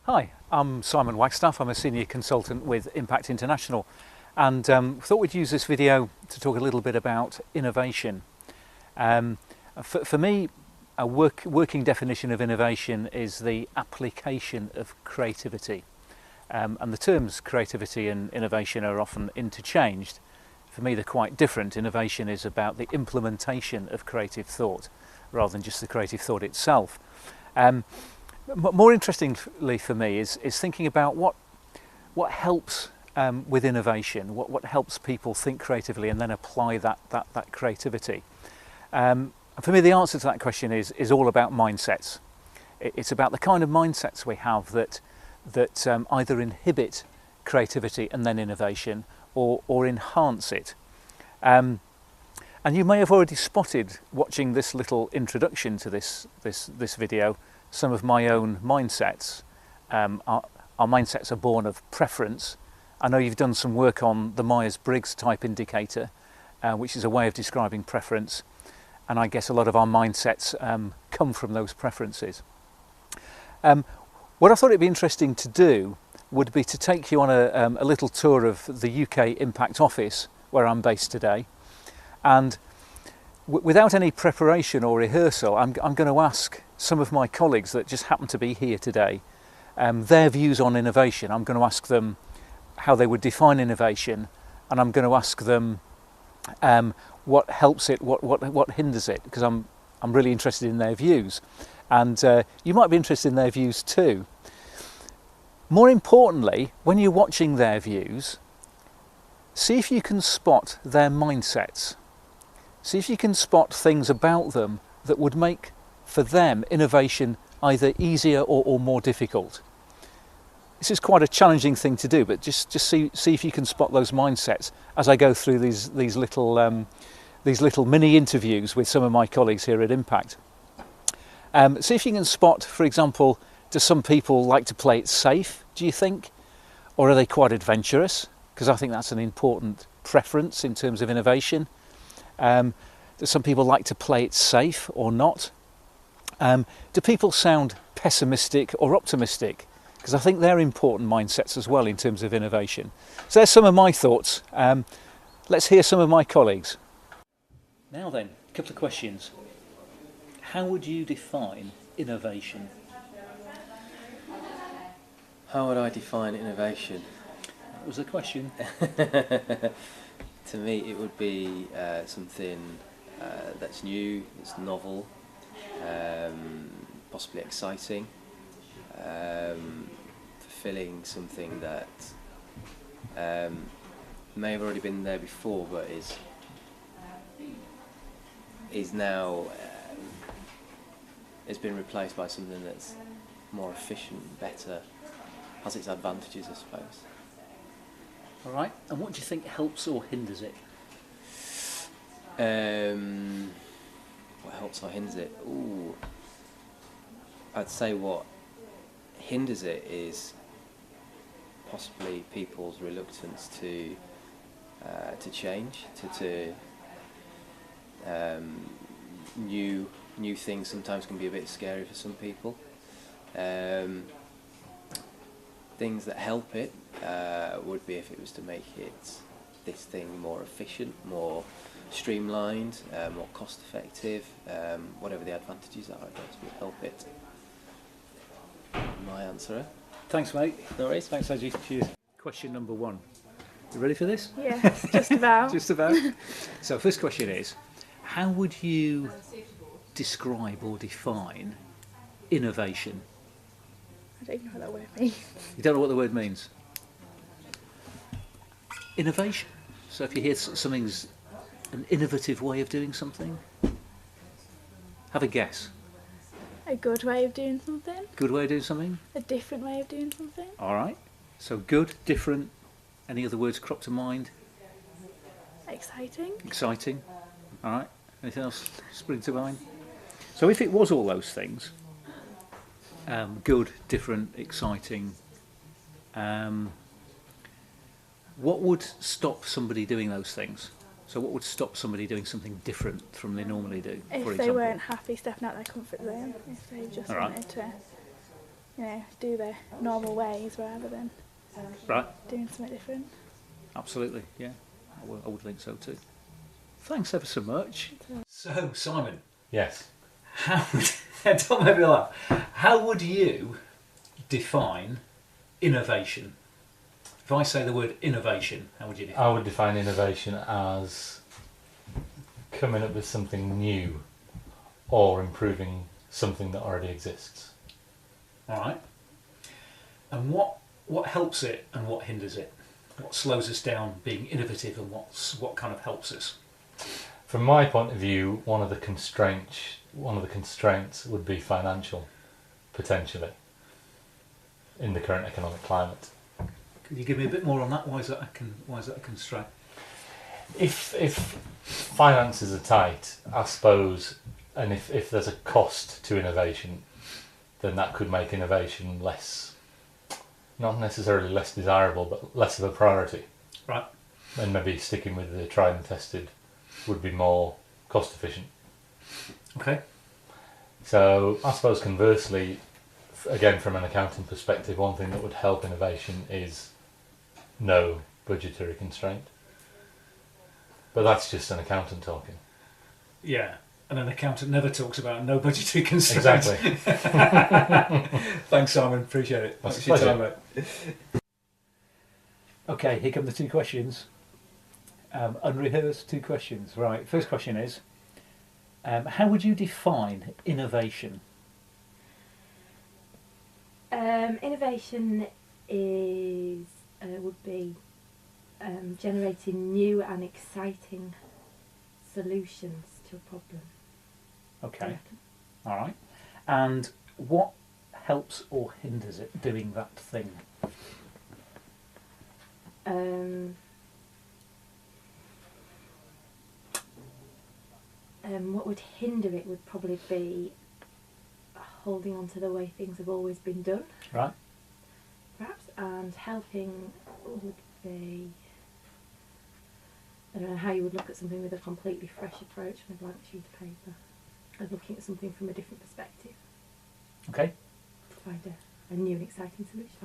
Hi, I'm Simon Wagstaff. I'm a senior consultant with Impact International, and thought we'd use this video to talk a little bit about innovation. For me, a working definition of innovation is the application of creativity, and the terms creativity and innovation are often interchanged. For me, they're quite different. Innovation is about the implementation of creative thought rather than just the creative thought itself. More interestingly for me is thinking about what helps with innovation, what helps people think creatively and then apply that creativity. And for me, the answer to that question is all about mindsets. It's about the kind of mindsets we have that either inhibit creativity and then innovation, or enhance it. And you may have already spotted, watching this little introduction to this video, some of my own mindsets. Our mindsets are born of preference. I know you've done some work on the Myers-Briggs type indicator, which is a way of describing preference, and I guess a lot of our mindsets come from those preferences. What I thought it'd be interesting to do would be to take you on a little tour of the UK Impact Office, where I'm based today, and without any preparation or rehearsal, I'm going to ask some of my colleagues that just happen to be here today their views on innovation. I'm going to ask them how they would define innovation, and I'm going to ask them what helps it, what hinders it, because I'm really interested in their views, and you might be interested in their views too. More importantly, when you're watching their views, see if you can spot their mindsets. See if you can spot things about them that would make, for them, innovation either easier or more difficult. This is quite a challenging thing to do, but just see if you can spot those mindsets as I go through these little mini interviews with some of my colleagues here at Impact. See if you can spot, for example, do some people like to play it safe, do you think? Or are they quite adventurous? Because I think that's an important preference in terms of innovation. Do some people like to play it safe or not? Do people sound pessimistic or optimistic? Because I think they're important mindsets as well in terms of innovation. So there's some of my thoughts. Let's hear some of my colleagues. Now then, a couple of questions. How would you define innovation? How would I define innovation? That was the question. To me, it would be something that's new, that's novel, possibly exciting, fulfilling something that may have already been there before, but is now has been replaced by something that's more efficient, better, has its advantages, I suppose. All right, and what do you think helps or hinders it? What helps or hinders it? Ooh, I'd say what hinders it is possibly people's reluctance to change, to new things sometimes can be a bit scary for some people. Things that help it would be if it was to make this thing more efficient, more streamlined, more cost effective, whatever the advantages are, I guess would help it. My answer. Thanks, mate. No worries. Thanks, Ajay. Cheers. Question number one. You ready for this? Yes, just about. Just about. So, first question is, how would you describe or define innovation? I don't know what that word means. You don't know what the word means? Innovation. So if you hear something's an innovative way of doing something, have a guess. A good way of doing something. Good way of doing something? A different way of doing something. All right. So good, different. Any other words crop to mind? Exciting. Exciting. All right. Anything else spring to mind? So if it was all those things, good, different, exciting, what would stop somebody doing those things? So what would stop somebody doing something different from they normally do, for If example? they weren't happy stepping out their comfort zone, if they just All right. wanted to do their normal ways rather than Right. doing something different. Absolutely, yeah. I would think so too. Thanks ever so much. So, Simon, Yes. don't make me laugh. How would you define innovation? If I say the word innovation, how would you define I would define innovation as coming up with something new or improving something that already exists. All right. And what helps it and what hinders it? What slows us down being innovative and what kind of helps us? From my point of view, one of the constraints would be financial, potentially, in the current economic climate. Can you give me a bit more on that? Why is that a constraint? If finances are tight, I suppose, and if there's a cost to innovation, then that could make innovation less, not necessarily less desirable, but less of a priority. Right. And maybe sticking with the tried and tested would be more cost efficient. Okay. So I suppose conversely, again from an accounting perspective, one thing that would help innovation is no budgetary constraint. But that's just an accountant talking. Yeah. And an accountant never talks about no budgetary constraint. Exactly. Thanks, Simon. Appreciate it. That's Thanks for your a time, mate. Okay, here come the two questions. Unrehearsed two questions. Right. First question is, how would you define innovation? Innovation is would be generating new and exciting solutions to a problem. I Okay. reckon. All right. And what helps or hinders it doing that thing? What would hinder it would probably be holding on to the way things have always been done, Right. perhaps, and helping would be, I don't know how you would look at something with a completely fresh approach from a blank sheet of paper, and looking at something from a different perspective Okay. to find a new and exciting solution.